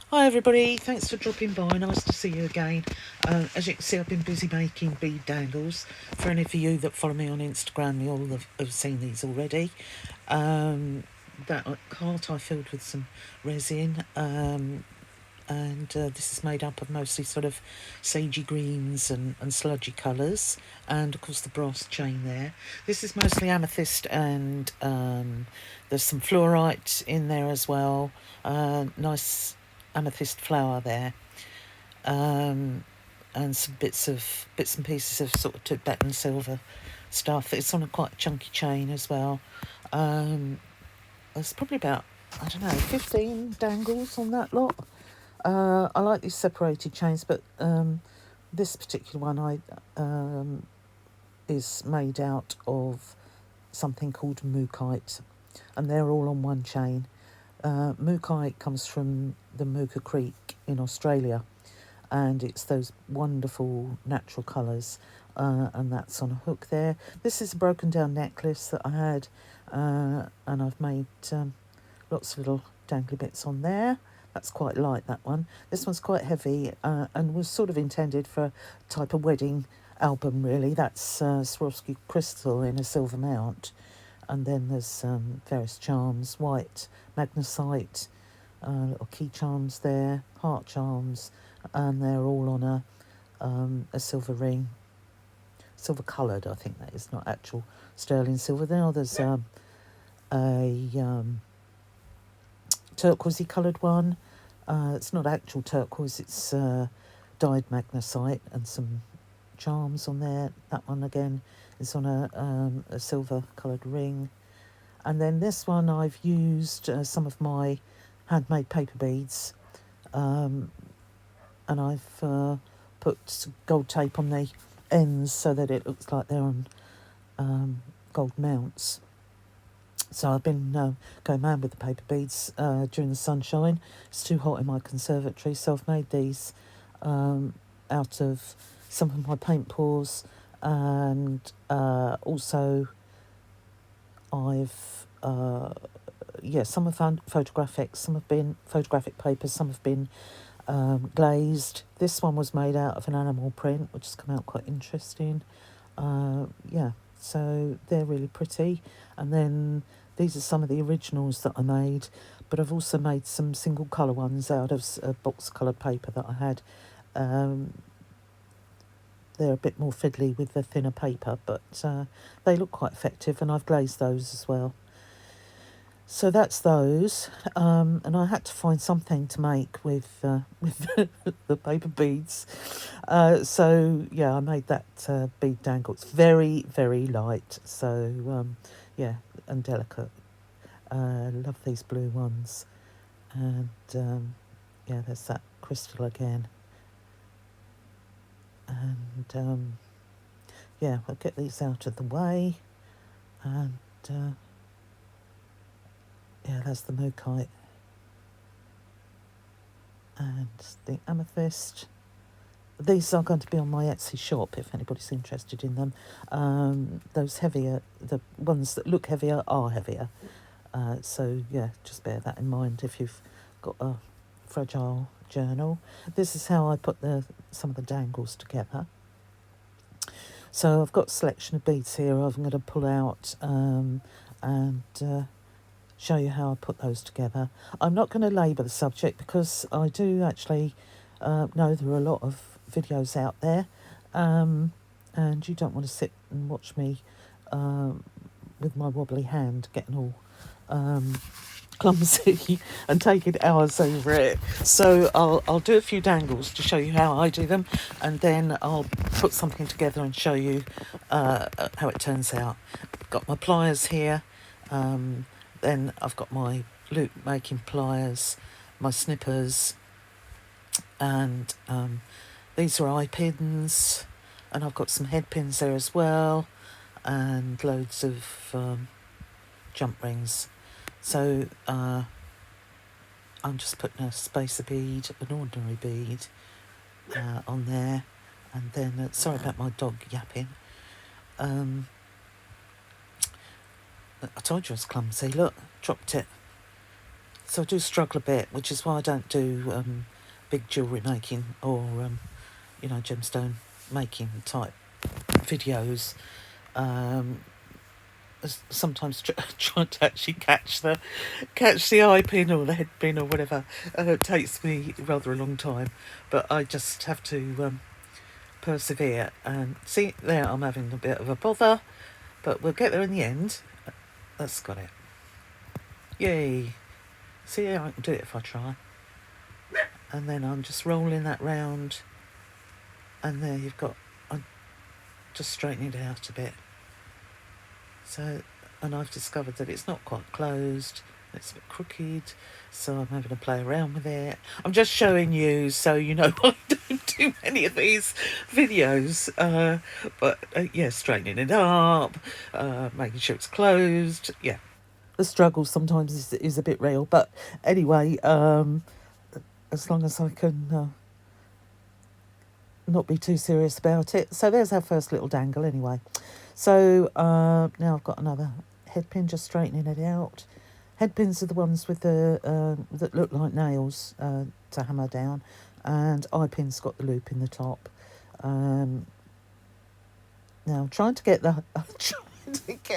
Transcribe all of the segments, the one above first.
Hi everybody, thanks for dropping by, nice to see you again. As you can see, I've been busy making bead dangles. For any of you that follow me on Instagram, you all have seen these already. That cart I filled with some resin, and this is made up of mostly sort of sagey greens and sludgy colours, and of course the brass chain there. This is mostly amethyst, and there's some fluorite in there as well. Nice amethyst flower there, and some bits and pieces of sort of Tibetan silver stuff. It's on a quite chunky chain as well. There's probably about, I don't know, 15 dangles on that lot. I like these separated chains, but this particular one is made out of something called mookaite, and they're all on one chain. Mookaite comes from the Mooka Creek in Australia, and it's those wonderful natural colours, and that's on a hook there. This is a broken down necklace that I had, and I've made lots of little dangly bits on there. That's quite light, that one. This one's quite heavy, and was sort of intended for a type of wedding album, really. That's Swarovski crystal in a silver mount. And then there's various charms, white magnesite, little key charms there, heart charms, and they're all on a silver ring, silver coloured. I think that is, not actual sterling silver. Now there's a turquoisey coloured one. It's not actual turquoise, it's dyed magnesite, and some charms on there. That one again is on a silver coloured ring. And then this one I've used some of my handmade paper beads, and I've put gold tape on the ends so that it looks like they're on gold mounts. So I've been going mad with the paper beads during the sunshine. It's too hot in my conservatory, so I've made these out of some of my paint pours, and also I've some have found photographic, some have been photographic papers, some have been glazed. This one was made out of an animal print, which has come out quite interesting. So they're really pretty. And then these are some of the originals that I made, but I've also made some single colour ones out of a box coloured paper that I had. They're a bit more fiddly with the thinner paper, but they look quite effective, and I've glazed those as well. So that's those, and I had to find something to make with the paper beads. So yeah, I made that bead dangle. It's very, very light, so and delicate. Love these blue ones, and there's that crystal again. And I'll get these out of the way, and there's the mookaite and the amethyst. These are going to be on my Etsy shop if anybody's interested in them. Those heavier, the ones that look heavier are heavier. So just bear that in mind if you've got a fragile journal. This is how I put some of the dangles together. So I've got a selection of beads here I'm going to pull out and show you how I put those together. I'm not going to labour the subject because I do actually know there are a lot of videos out there, and you don't want to sit and watch me with my wobbly hand getting all clumsy and taking hours over it. So I'll do a few dangles to show you how I do them, and then I'll put something together and show you how it turns out. Got my pliers here. Then I've got my loop making pliers, my snippers, and these are eye pins, and I've got some head pins there as well, and loads of jump rings. So I'm just putting a spacer bead, an ordinary bead, on there, and then sorry about my dog yapping. I told you I was clumsy. Look, dropped it. So I do struggle a bit, which is why I don't do big jewellery making or, gemstone making type videos. Sometimes trying to actually catch the eye pin or the head pin or whatever takes me rather a long time, but I just have to persevere. And see, there I'm having a bit of a bother, but we'll get there in the end. That's got it. Yay! See, I can do it if I try. And then I'm just rolling that round, and there you've got. I'm just straightening it out a bit. So, and I've discovered that it's not quite closed, it's a bit crooked, so I'm having to play around with it. I'm just showing you so you know I don't do many of these videos, but yeah, straightening it up, making sure it's closed, yeah. The struggle sometimes is a bit real, but anyway, as long as I can not be too serious about it. So there's our first little dangle anyway. So now I've got another head pin, just straightening it out. Head pins are the ones with the that look like nails to hammer down, and eye pin's got the loop in the top. Now I'm trying to get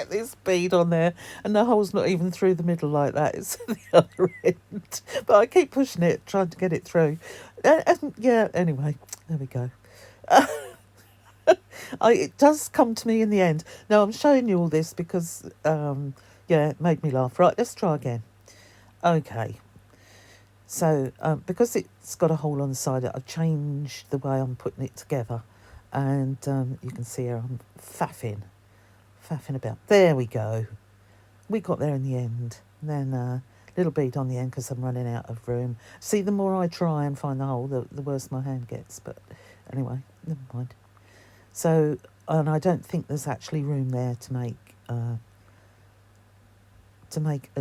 this bead on there, and the hole's not even through the middle like that. It's at the other end, but I keep pushing it, trying to get it through. Yeah. Anyway, there we go. It does come to me in the end. Now, I'm showing you all this because, it made me laugh. Right, let's try again. Okay. So, because it's got a hole on the side, I've changed the way I'm putting it together. And you can see here I'm faffing about. There we go. We got there in the end. And then little bead on the end because I'm running out of room. See, the more I try and find the hole, the worse my hand gets. But anyway, never mind. So, and I don't think there's actually room there to make a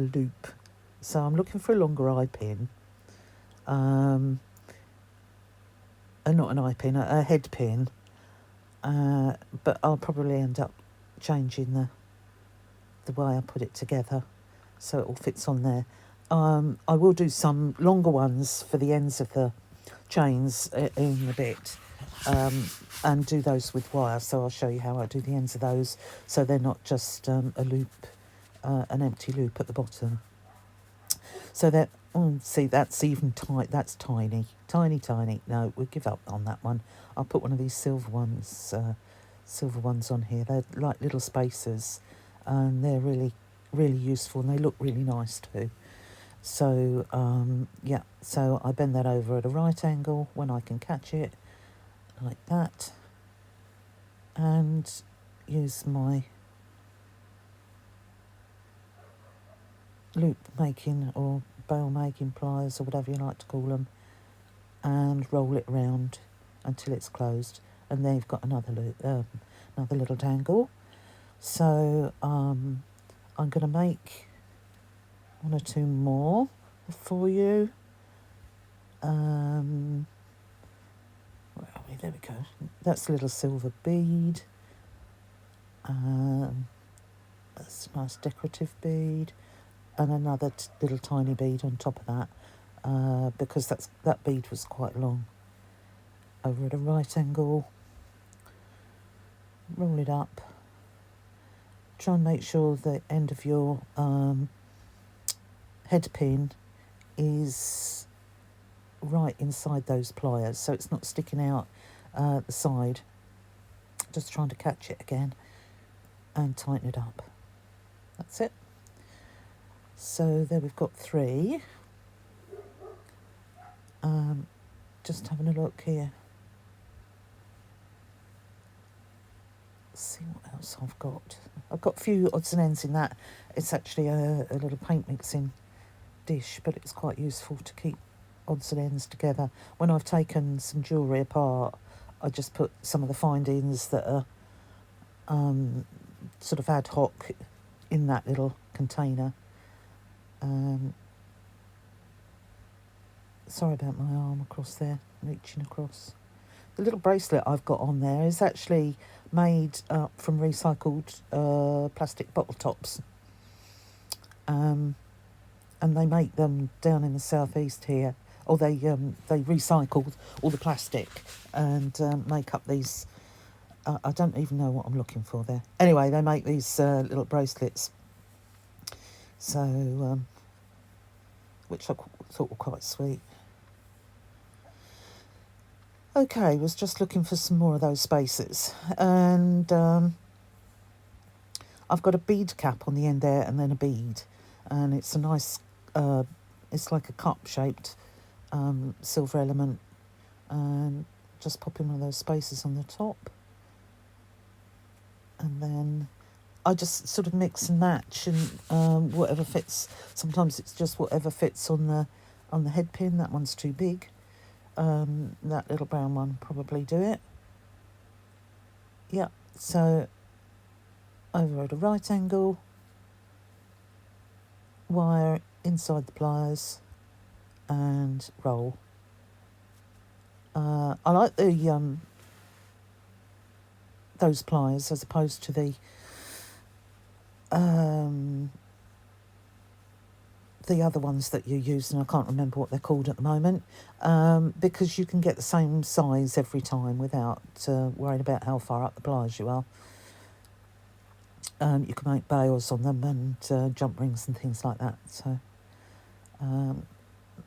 loop. So I'm looking for a longer eye pin. Not an eye pin, a head pin. But I'll probably end up changing the way I put it together so it all fits on there. I will do some longer ones for the ends of the chains in a bit. And do those with wire, so I'll show you how I do the ends of those so they're not just a loop, an empty loop at the bottom. So that, see, that's even tight, that's tiny. No, we'll give up on that one. I'll put one of these silver ones on here. They're like little spacers, and they're really, really useful, and they look really nice too. So, so I bend that over at a right angle when I can catch it, like that, and use my loop making or bail making pliers or whatever you like to call them, and roll it round until it's closed, and then you've got another loop, another little dangle. So I'm going to make one or two more for you. Where are we? There we go. That's a little silver bead. That's a nice decorative bead, and another little tiny bead on top of that, because that bead was quite long. Over at a right angle, roll it up. Try and make sure the end of your head pin is right inside those pliers, so it's not sticking out the side. Just trying to catch it again and tighten it up. That's it. So there we've got 3. Just having a look here. Let's see what else I've got. I've got a few odds and ends in that. It's actually a little paint mixing dish, but it's quite useful to keep odds and ends together. When I've taken some jewellery apart, I just put some of the findings that are sort of ad hoc in that little container. Sorry about my arm across there, reaching across. The little bracelet I've got on there is actually made from recycled plastic bottle tops. and they make them down in the southeast here, or they recycle all the plastic and make up these. I don't even know what I'm looking for there. Anyway, they make these little bracelets, so which I thought were quite sweet. Okay, was just looking for some more of those spaces, and I've got a bead cap on the end there, and then a bead, and it's a nice. It's like a cup-shaped silver element, and just pop in one of those spaces on the top, and then I just sort of mix and match, and whatever fits. Sometimes it's just whatever fits on the head pin. That one's too big. That little brown one probably do it. Yeah, so over at a right angle, wire inside the pliers, and roll. I like those pliers as opposed to the other ones that you use, and I can't remember what they're called at the moment, because you can get the same size every time without worrying about how far up the pliers you are. You can make bails on them and jump rings and things like that. So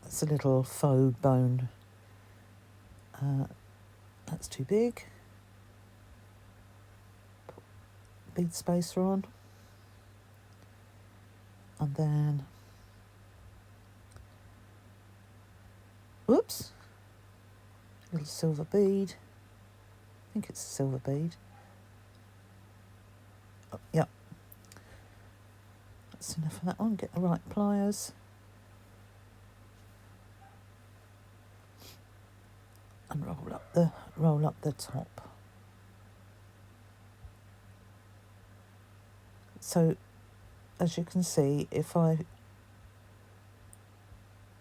it's a little faux bone. That's too big. Put bead spacer on. And then, whoops, little silver bead. I think it's a silver bead. Oh, yeah. That's enough of that one. Get the right pliers. And roll up the top. So, as you can see, if I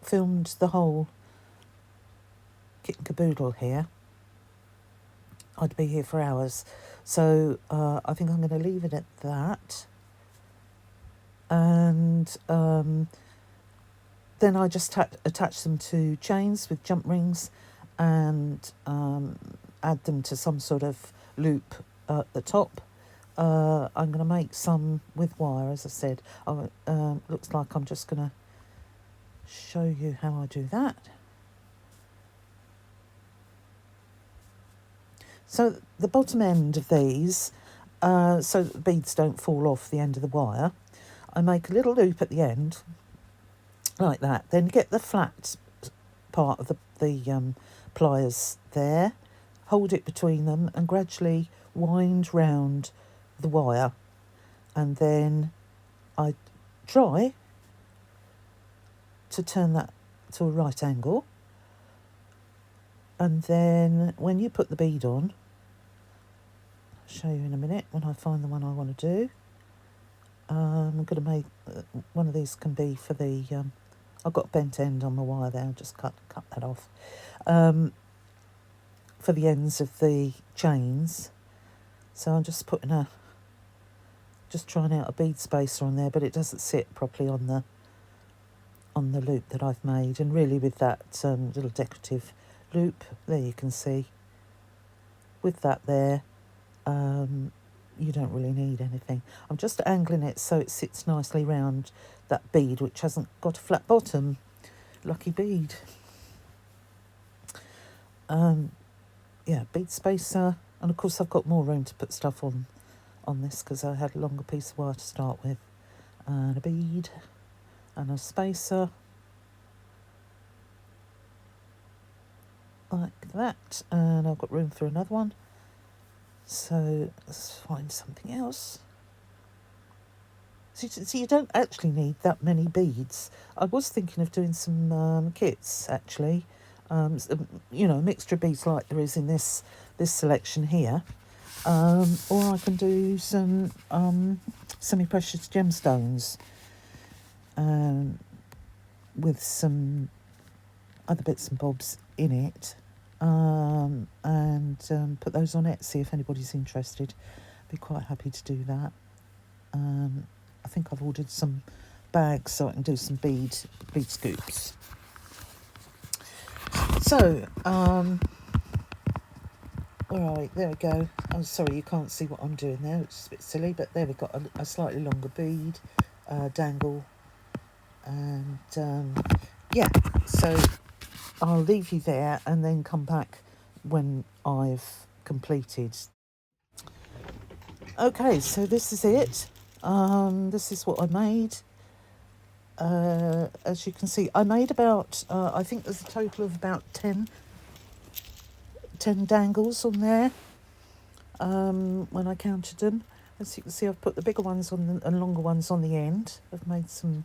filmed the whole kit and caboodle here, I'd be here for hours. So I think I'm going to leave it at that. And then I just attach them to chains with jump rings, and add them to some sort of loop at the top. I'm going to make some with wire, as I said. Looks like I'm just going to show you how I do that. So the bottom end of these, so that the beads don't fall off the end of the wire, I make a little loop at the end, like that. Then get the flat part of the pliers there, hold it between them, and gradually wind round the wire. And then I try to turn that to a right angle. And then when you put the bead on, I'll show you in a minute when I find the one I want to do. I'm going to make one of these can be for the I've got a bent end on the wire there. I'll just cut that off for the ends of the chains. So I'm just trying out a bead spacer on there, but it doesn't sit properly on the loop that I've made. And really, with that little decorative loop there, you can see with that there, you don't really need anything. I'm just angling it so it sits nicely round that bead, which hasn't got a flat bottom. Lucky bead. Yeah, bead spacer, and of course I've got more room to put stuff on this because I had a longer piece of wire to start with, and a bead and a spacer like that, and I've got room for another one. So let's find something else. So you don't actually need that many beads. I was thinking of doing some kits, actually. You know, a mixture of beads like there is in this selection here. Or I can do some semi-precious gemstones with some other bits and bobs in it. And put those on Etsy if anybody's interested. Be quite happy to do that. I think I've ordered some bag so I can do some bead scoops. So, where are we? There we go. I'm sorry you can't see what I'm doing there, which is a bit silly, but there we've got a slightly longer bead, dangle, and yeah, so I'll leave you there and then come back when I've completed. Okay, so this is it. This is what I made. As you can see, I made about, I think there's a total of about 10 dangles on there when I counted them. As you can see, I've put the bigger ones on and longer ones on the end. I've made some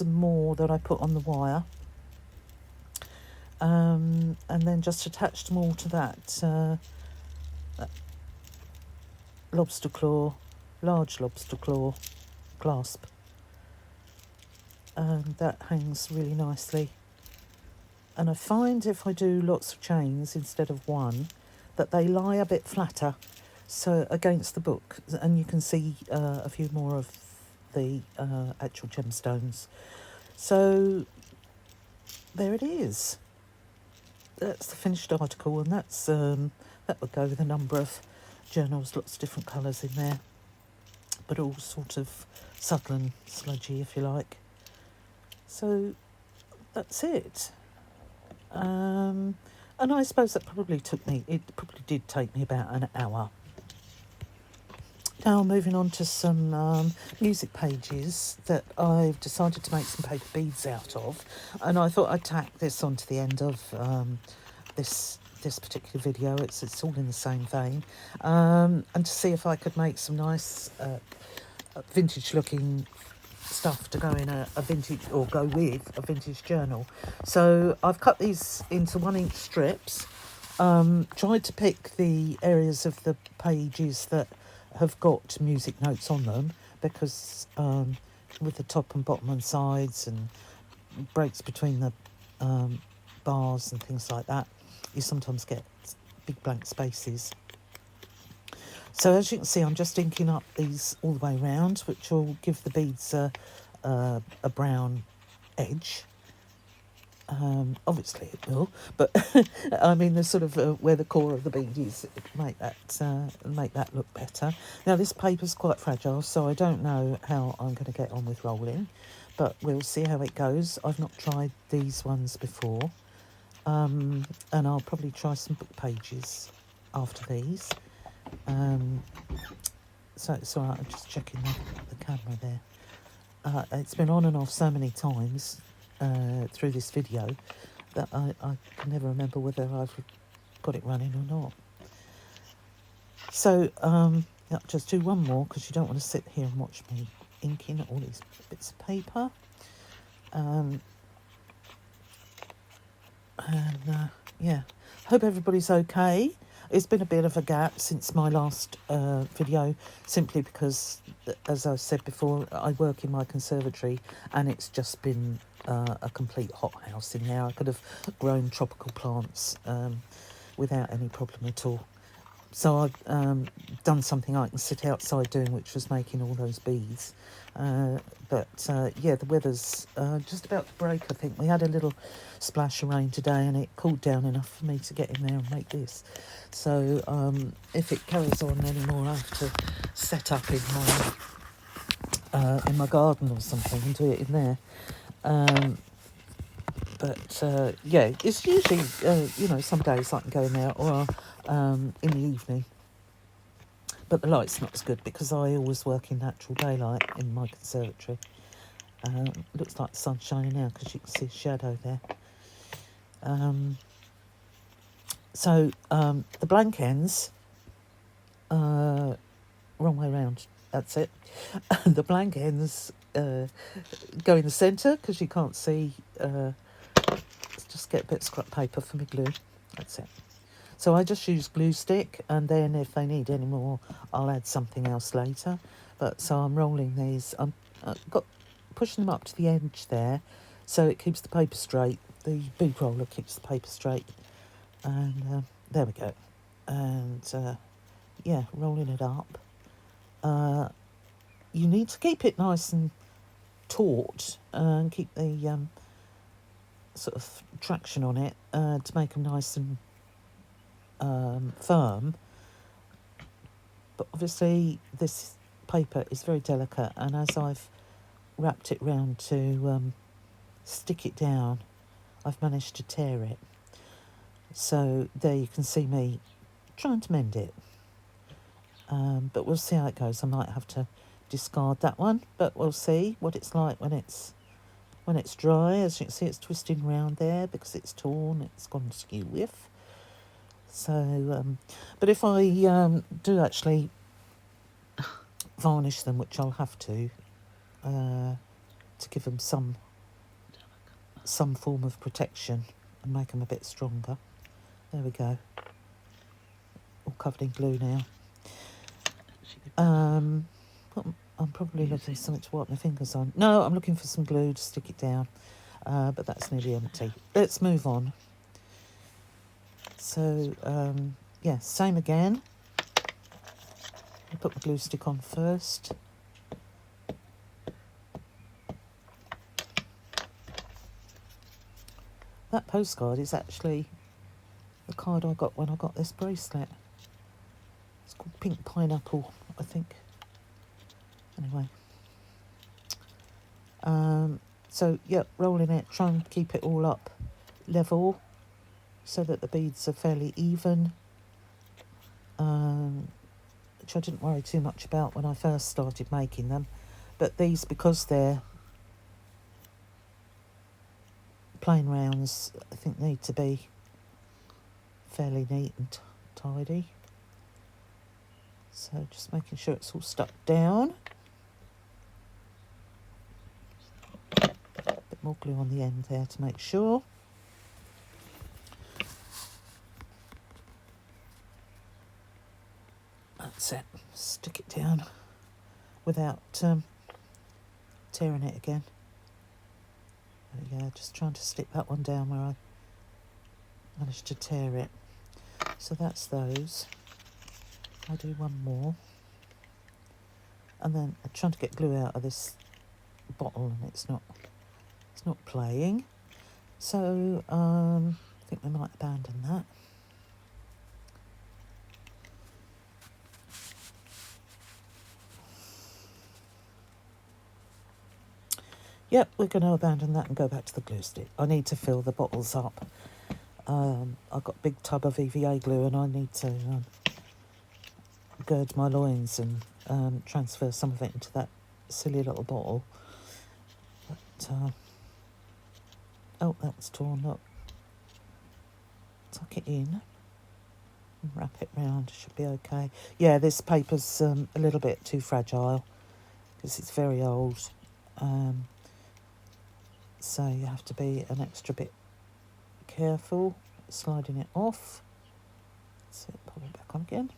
more that I put on the wire. And then just attached them all to that lobster claw, large lobster claw clasp. And that hangs really nicely. And I find if I do lots of chains instead of one, that they lie a bit flatter, so against the book, and you can see a few more of the actual gemstones. So there it is. That's the finished article, and that's that would go with a number of journals, lots of different colours in there, but all sort of subtle and sludgy, if you like. So that's it. And I suppose that probably did take me about an hour. Now moving on to some music pages that I've decided to make some paper beads out of, and I thought I'd tack this onto the end of this particular video. It's all in the same vein, and to see if I could make some nice vintage looking stuff to go in a vintage, or go with a vintage journal. So I've cut these into 1-inch strips, tried to pick the areas of the pages that have got music notes on them, because with the top and bottom and sides and breaks between the bars and things like that, you sometimes get big blank spaces. So as you can see, I'm just inking up these all the way around, which will give the beads a brown edge. Obviously it will, but I mean the sort of where the core of the bead is, make that look better. Now this paper's quite fragile, so I don't know how I'm going to get on with rolling, but we'll see how it goes. I've not tried these ones before, and I'll probably try some book pages after these. So it's all right, I'm just checking the camera there. It's been on and off so many times through this video that I can never remember whether I've got it running or not. So I'll just do one more, because you don't want to sit here and watch me inking all these bits of paper. Yeah, hope everybody's okay. It's been a bit of a gap since my last video, simply because, as I said before, I work in my conservatory and it's just been a complete hothouse in there. I could have grown tropical plants without any problem at all. So I've done something I can sit outside doing, which was making all those beads. But yeah, the weather's just about to break, I think. We had a little splash of rain today and it cooled down enough for me to get in there and make this. So if it carries on anymore, I have to set up in my garden or something and do it in there. But yeah, it's usually, some days I can go in there, or in the evening. But the light's not as good because I always work in natural daylight in my conservatory. Looks like the sun's shining now because you can see a shadow there. So the blank ends, wrong way around, that's it. The blank ends go in the centre because you can't see. Let's just get a bit of scrap paper for my glue, that's it. So I just use glue stick, and then if they need any more, I'll add something else later. But so I'm rolling these. I'm pushing them up to the edge there, so it keeps the paper straight. The bead roller keeps the paper straight, and there we go. And yeah, rolling it up. You need to keep it nice and taut and keep the sort of traction on it to make them nice and firm. But obviously this paper is very delicate, and as I've wrapped it round to stick it down, I've managed to tear it. So there you can see me trying to mend it. But we'll see how it goes. I might have to discard that one, but we'll see what it's like when it's dry. As you can see, it's twisting round there because it's torn. It's gone skew with. So, but if I do actually varnish them, which I'll have to give them some form of protection and make them a bit stronger. There we go. All covered in glue now. I'm probably looking for something to wipe my fingers on. No, I'm looking for some glue to stick it down, but that's nearly empty. Let's move on. So, yeah, same again. I put my glue stick on first. That postcard is actually the card I got when I got this bracelet. It's called Pink Pineapple, I think. Anyway. So, yeah, rolling it, try and keep it all up level so that the beads are fairly even, which I didn't worry too much about when I first started making them. But these, because they're plain rounds, I think need to be fairly neat and tidy. So just making sure it's all stuck down. A bit more glue on the end there to make sure. That's it. Stick it down without tearing it again. There we go. Just trying to stick that one down where I managed to tear it. So that's those. I'll do one more. And then I'm trying to get glue out of this bottle and it's not playing. So I think we might abandon that. Yep, we're going to abandon that and go back to the glue stick. I need to fill the bottles up. I've got a big tub of EVA glue and I need to gird my loins and transfer some of it into that silly little bottle. But, oh, that's torn up. Tuck it in and wrap it round. Should be okay. Yeah, this paper's a little bit too fragile because it's very old. So you have to be an extra bit careful sliding it off. That's it, pop it back on again.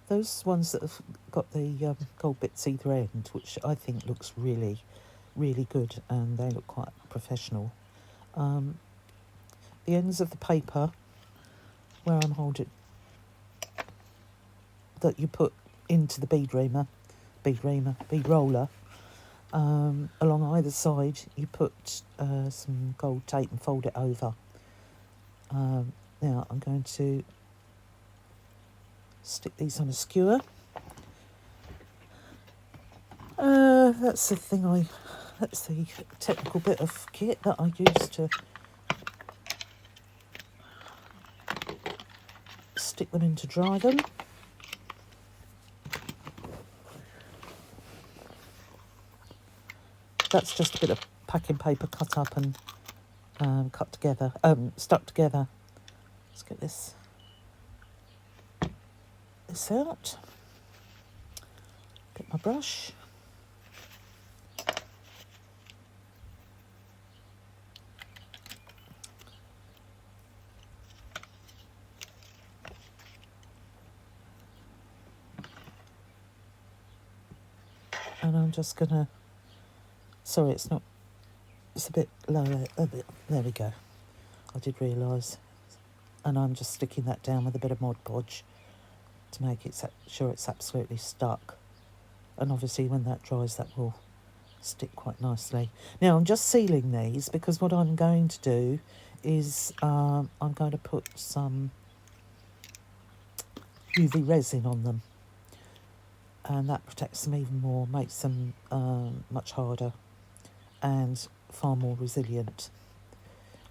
Those ones that have got the gold bits either end, which I think looks really, really good, and they look quite professional. The ends of the paper where I'm holding, that you put into the bead roller, along either side you put some gold tape and fold it over. Now I'm going to stick these on a skewer. That's the technical bit of kit that I use to stick them in to dry them. That's just a bit of packing paper cut up and stuck together. Let's get this out. Get my brush. And I'm just gonna, sorry, it's a bit lower, there we go. I did realise. And I'm just sticking that down with a bit of Mod Podge to make it sure it's absolutely stuck. And obviously when that dries, that will stick quite nicely. Now I'm just sealing these because what I'm going to do is I'm going to put some UV resin on them, and that protects them even more, makes them much harder and far more resilient.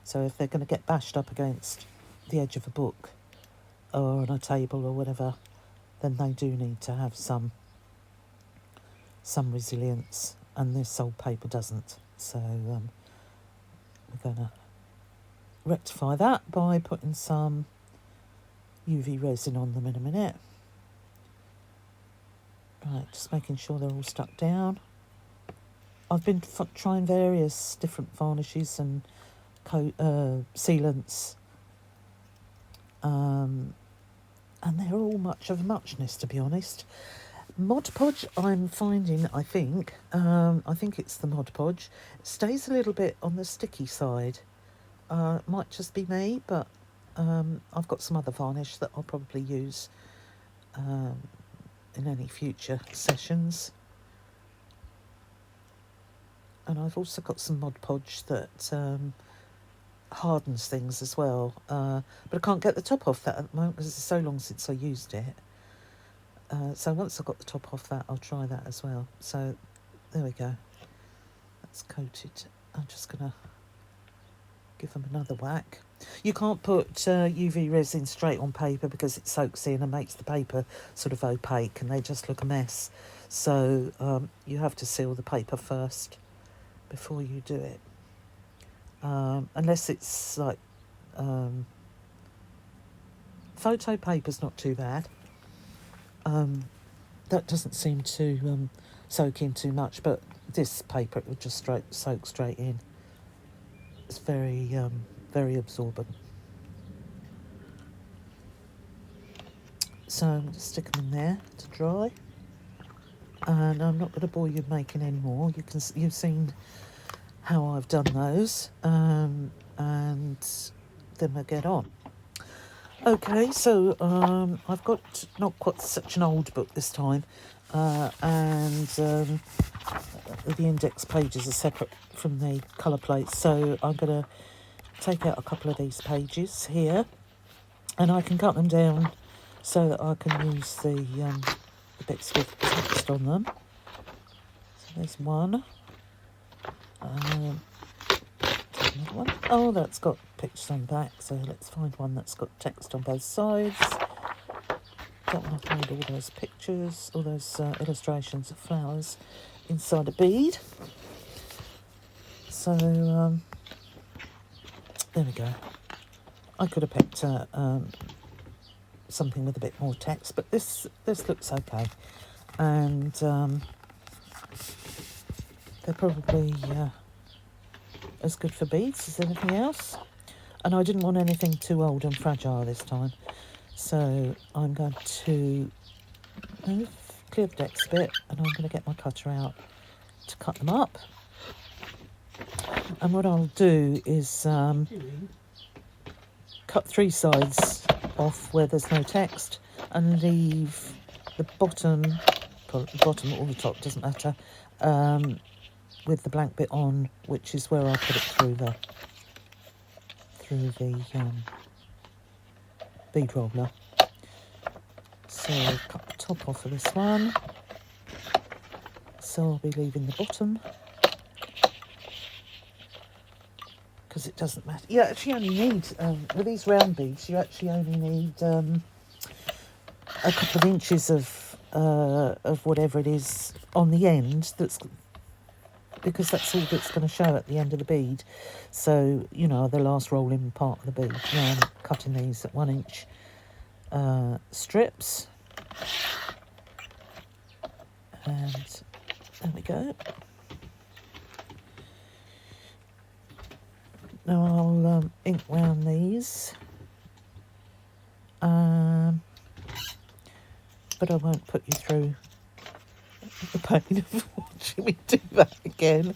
So if they're going to get bashed up against the edge of a book or on a table or whatever, then they do need to have some resilience, and this old paper doesn't. So we're going to rectify that by putting some UV resin on them in a minute. Right, just making sure they're all stuck down. I've been trying various different varnishes and sealants, and they're all much of a muchness, to be honest. Mod Podge, I'm finding, I think it's the Mod Podge, it stays a little bit on the sticky side. It might just be me, but I've got some other varnish that I'll probably use in any future sessions. And I've also got some Mod Podge that hardens things as well, but I can't get the top off that at the moment because it's so long since I used it. So once I've got the top off that, I'll try that as well. So there we go, that's coated. I'm just gonna give them another whack. You can't put UV resin straight on paper because it soaks in and makes the paper sort of opaque and they just look a mess. So you have to seal the paper first before you do it. Unless it's like photo paper's not too bad. That doesn't seem to soak in too much, but this paper, it will just soak straight in. It's very absorbent. So I'm going to stick them in there to dry, and I'm not going to bore you making any more. You've seen how I've done those, and then we'll get on. Okay, so I've got not quite such an old book this time, and the index pages are separate from the colour plates, so I'm going to take out a couple of these pages here, and I can cut them down so that I can use the bits with text on them. So there's one. Another one. Oh, that's got pictures on the back, so let's find one that's got text on both sides. Don't want to find all those pictures, all those illustrations of flowers inside a bead. So there we go. I could have picked something with a bit more text, but this looks okay, and they're probably as good for beads as anything else. And I didn't want anything too old and fragile this time, so I'm going to clear the decks a bit, and I'm going to get my cutter out to cut them up. And what I'll do is cut three sides off where there's no text and leave the bottom or the top, doesn't matter, with the blank bit on, which is where I'll put it through the bead roller. So I'll cut the top off of this one, so I'll be leaving the bottom because it doesn't matter. You actually only need, with these round beads, you actually only need a couple of inches of whatever it is on the end, because that's all that's going to show at the end of the bead. So, you know, the last rolling part of the bead. Now I'm cutting these at 1 inch strips. And there we go. Now I'll ink round these. But I won't put you through the pain of watching me do that again.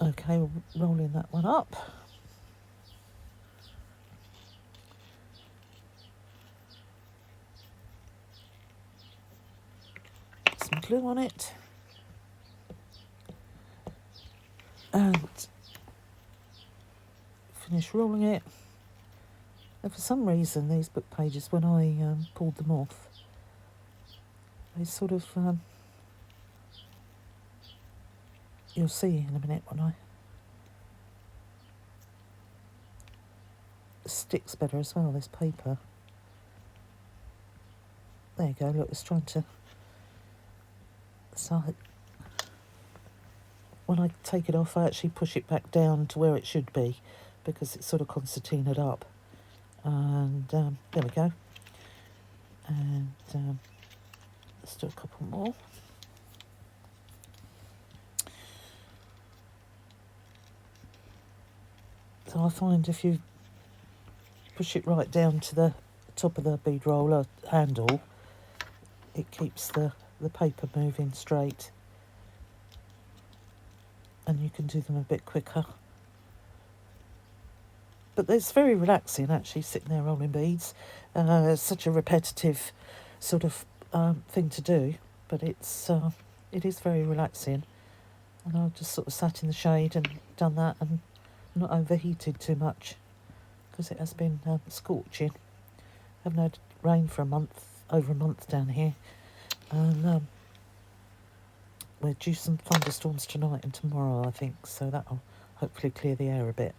Okay, rolling that one up. Some glue on it. And finish rolling it. And for some reason, these book pages, when I pulled them off, they sort of, you'll see in a minute when I, it sticks better as well, this paper. There you go, look, it's trying to, so when I take it off, I actually push it back down to where it should be, because it's sort of concertinaed up. And there we go. And let's do a couple more. So I find if you push it right down to the top of the bead roller handle, it keeps the paper moving straight, and you can do them a bit quicker. But it's very relaxing actually, sitting there rolling beads. It's such a repetitive sort of thing to do, but it is very relaxing. And I've just sort of sat in the shade and done that, and not overheated too much, because it has been scorching. Haven't had rain for over a month down here, and we're due some thunderstorms tonight and tomorrow, I think, so that'll hopefully clear the air a bit.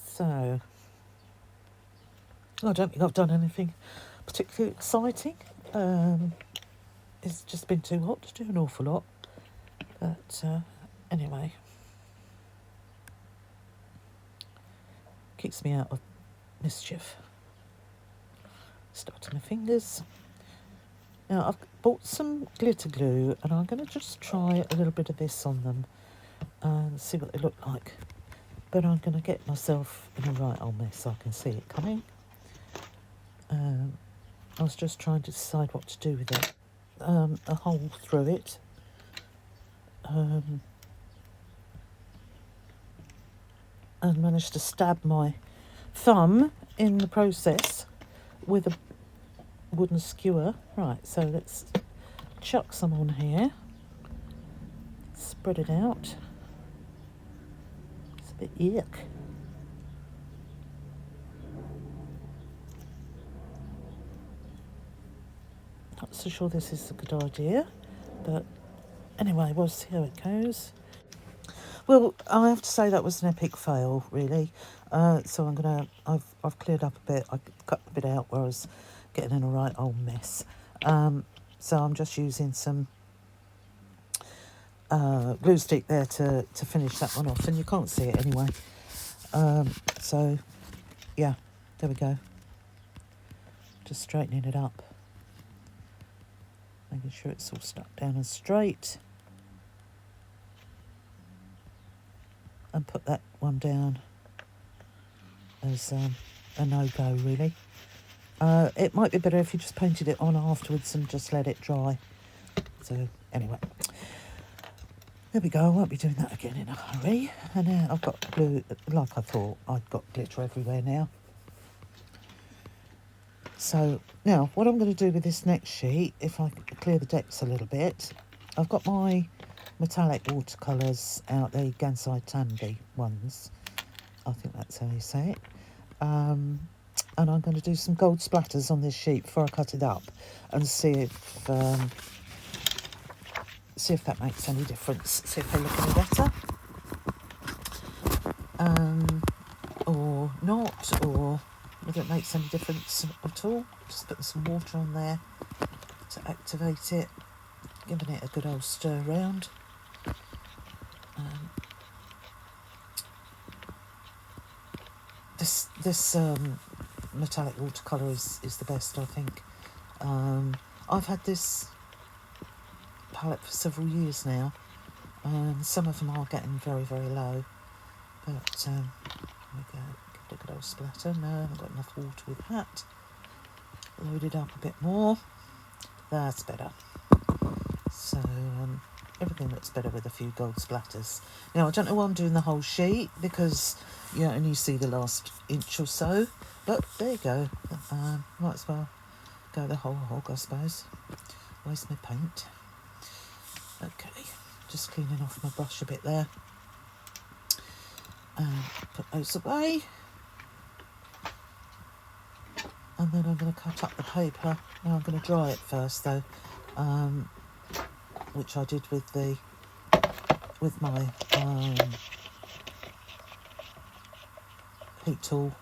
So, I don't think I've done anything particularly exciting. It's just been too hot to do an awful lot. But anyway, keeps me out of mischief. Stuck to my fingers. Now, I've bought some glitter glue, and I'm going to just try a little bit of this on them and see what they look like. But I'm going to get myself in a right old mess. I can see it coming. I was just trying to decide what to do with it. A hole through it. And managed to stab my thumb in the process with a wooden skewer. Right, so let's chuck some on here. Spread it out. It's a bit yuck. Not so sure this is a good idea, but anyway, we'll see how it goes. Well, I have to say that was an epic fail, really. So I've cleared up a bit. I cut the bit out where I was getting in a right old mess. So I'm just using some glue stick there to finish that one off, and you can't see it anyway. So yeah, there we go. Just straightening it up, making sure it's all stuck down and straight. And put that one down as a no-go, really. It might be better if you just painted it on afterwards and just let it dry. So, anyway. There we go. I won't be doing that again in a hurry. And now I've got glue, like I thought. I've got glitter everywhere now. So, now, what I'm going to do with this next sheet, if I clear the decks a little bit, I've got my metallic watercolours out, the Gansai Tambi ones. I think that's how you say it. And I'm going to do some gold splatters on this sheet before I cut it up, and see if that makes any difference. See if they look any better, or not, or whether it makes any difference at all. Just putting some water on there to activate it, giving it a good old stir round. This metallic watercolour is the best, I think. I've had this palette for several years now, and some of them are getting very, very low. But there we go, give it a good old splatter. No, I haven't got enough water with that. Load it up a bit more. That's better. So Everything looks better with a few gold splatters. Now, I don't know why I'm doing the whole sheet, because you only see the last inch or so. But there you go. Might as well go the whole hog, I suppose. Waste my paint. Okay, just cleaning off my brush a bit there. And put those away. And then I'm going to cut up the paper. Now I'm going to dry it first, though, which I did with my heat tool.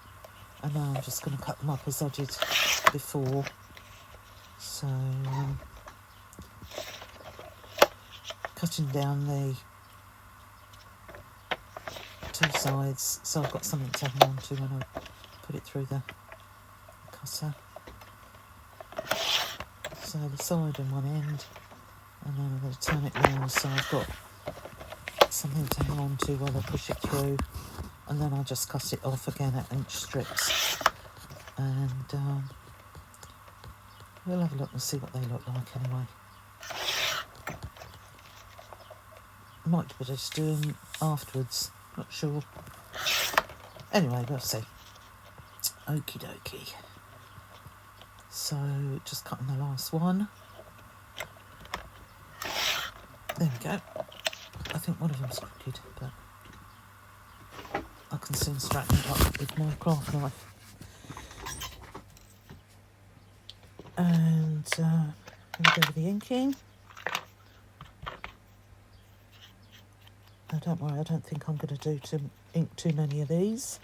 And now I'm just going to cut them up as I did before. So, cutting down the two sides, so I've got something to hang on to when I put it through the cutter. So the side and one end, and then I'm going to turn it round so I've got something to hang on to while I push it through, and then I'll just cut it off again at inch strips, and we'll have a look and see what they look like anyway. Might be just doing afterwards, not sure. Anyway, we'll see. Okie dokie. So, just cutting the last one. There we go. I think one of them's crooked, but I can soon straighten it up with my craft knife. And here we go with the inking. Now, don't worry, I don't think I'm going to ink too many of these.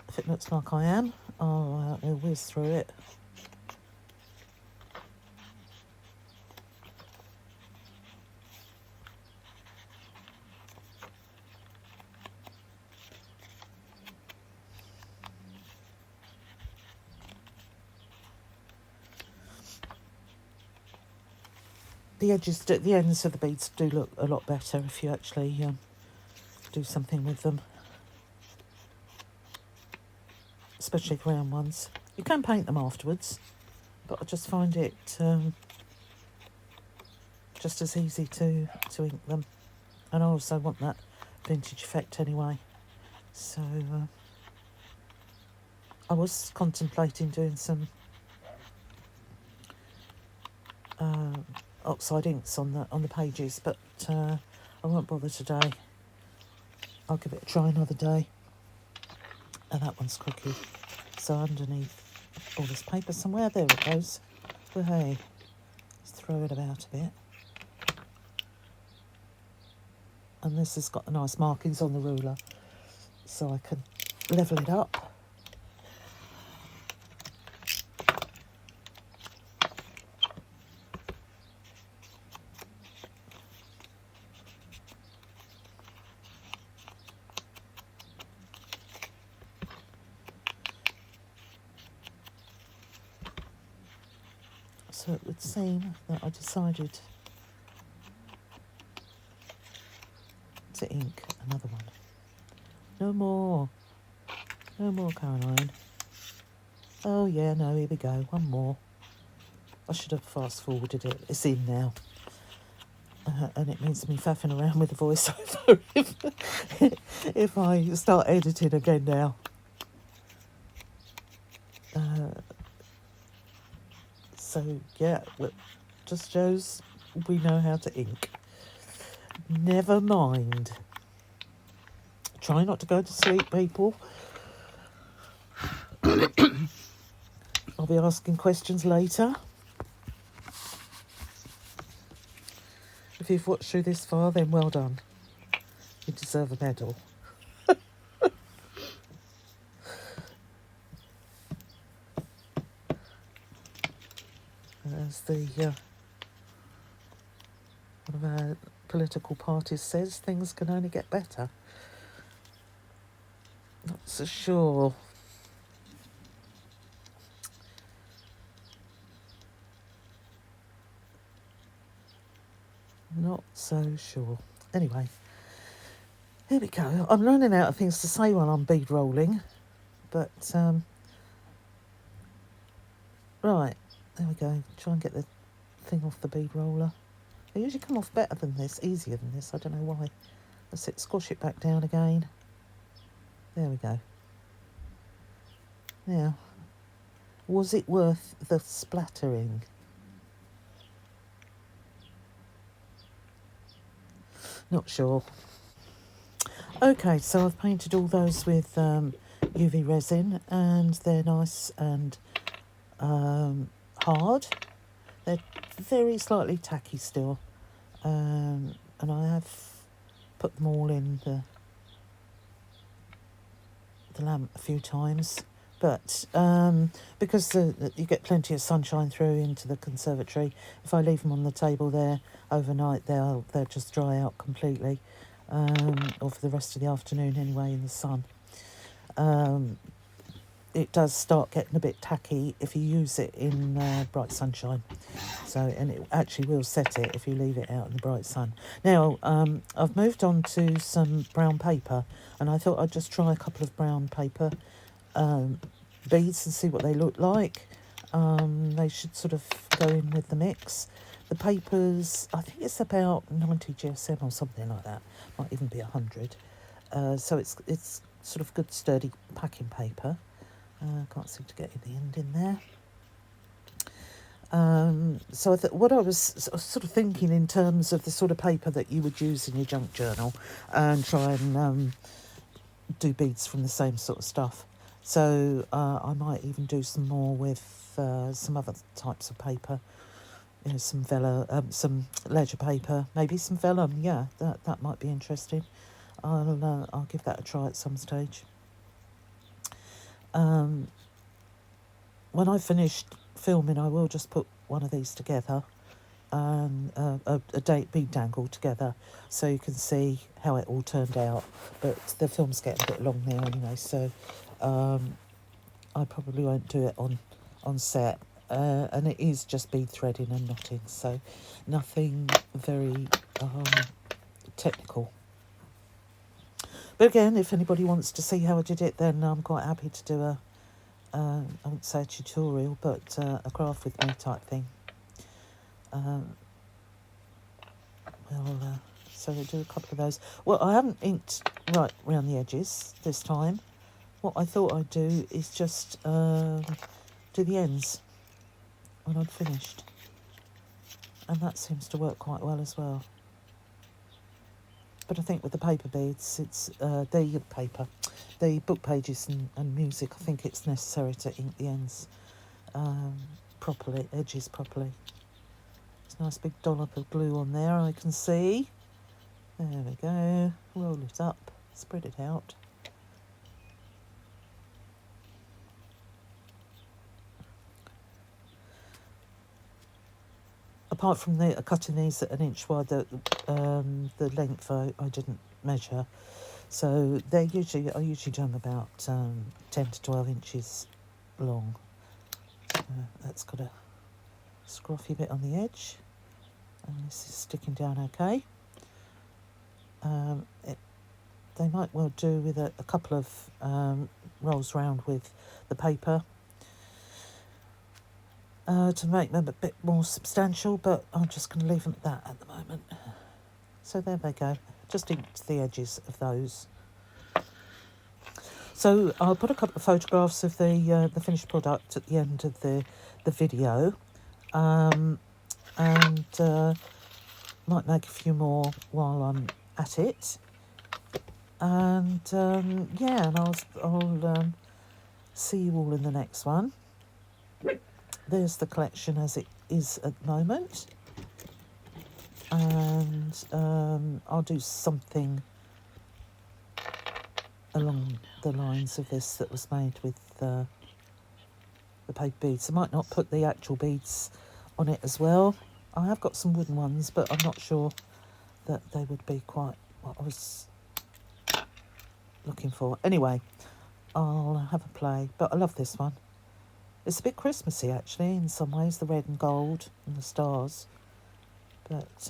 If it looks like I am, I'll whiz through it. The edges, the ends of the beads do look a lot better if you actually do something with them, especially the round ones. You can paint them afterwards, but I just find it just as easy to ink them, and I also want that vintage effect anyway. So I was contemplating doing some oxide inks on the pages, but I won't bother today. I'll give it a try another day. And that one's crooked, so underneath all this paper somewhere, there it goes. Well, hey, let's throw it about a bit. And this has got the nice markings on the ruler, so I can level it up. So it would seem that I decided to ink another one. No more, Caroline. Oh yeah, no, here we go, one more. I should have fast forwarded it. It's in now. And it means me faffing around with the voiceover if I start editing again now. So yeah, look, just shows we know how to ink. Never mind. Try not to go to sleep, people. I'll be asking questions later. If you've watched through this far, then well done. You deserve a medal. As the one of our political parties says, things can only get better. Not so sure. Not so sure. Anyway, here we go. I'm running out of things to say while I'm bead rolling, but right, there we go. Try and get the thing off the bead roller. They usually come off better than this, easier than this. I don't know why. That's it. Squash it back down again. There we go. Now, was it worth the splattering? Not sure. Okay, so I've painted all those with UV resin, and they're nice and hard. They're very slightly tacky still, and I have put them all in the lamp a few times. But because you get plenty of sunshine through into the conservatory, if I leave them on the table there overnight, they'll just dry out completely, or for the rest of the afternoon anyway in the sun. It does start getting a bit tacky if you use it in bright sunshine. So, and it actually will set it if you leave it out in the bright sun. Now, I've moved on to some brown paper, and I thought I'd just try a couple of brown paper beads and see what they look like. They should sort of go in with the mix. The papers, I think it's about 90 GSM or something like that. Might even be 100. So it's sort of good sturdy packing paper. Can't seem to get the end in there. So what I was sort of thinking in terms of the sort of paper that you would use in your junk journal, and try and do beads from the same sort of stuff. So I might even do some more with some other types of paper. You know, some some ledger paper, maybe some vellum. Yeah, that might be interesting. I'll give that a try at some stage. When I finished filming, I will just put one of these together, and a bead dangle together, so you can see how it all turned out. But the film's getting a bit long now anyway, so I probably won't do it on set. And it is just bead threading and knotting, so nothing very technical. But again, if anybody wants to see how I did it, then I'm quite happy to do I wouldn't say a tutorial, but a craft with me type thing. So we'll do a couple of those. Well, I haven't inked right round the edges this time. What I thought I'd do is just do the ends when I'd finished. And that seems to work quite well as well. But I think with the paper beads, it's the book pages and music, I think it's necessary to ink the ends properly, edges properly. There's a nice big dollop of glue on there, I can see. There we go. Roll it up, spread it out. Apart from cutting these at 1 inch wide, the length I didn't measure. So I usually do them about 10 to 12 inches long. That's got a scruffy bit on the edge, and this is sticking down okay. They might well do with a couple of rolls round with the paper to make them a bit more substantial, but I'm just going to leave them at that at the moment. So there they go, just inked the edges of those. So I'll put a couple of photographs of the finished product at the end of the video, and might make a few more while I'm at it. And yeah, and I'll see you all in the next one. There's the collection as it is at the moment, and I'll do something along the lines of this that was made with the paper beads. I might not put the actual beads on it as well. I have got some wooden ones, but I'm not sure that they would be quite what I was looking for. Anyway, I'll have a play, but I love this one. It's a bit Christmassy, actually, in some ways, the red and gold and the stars. But,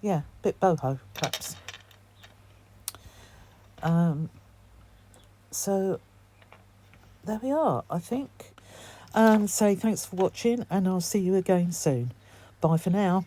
yeah, a bit boho, perhaps. So, there we are, I think. So, thanks for watching, and I'll see you again soon. Bye for now.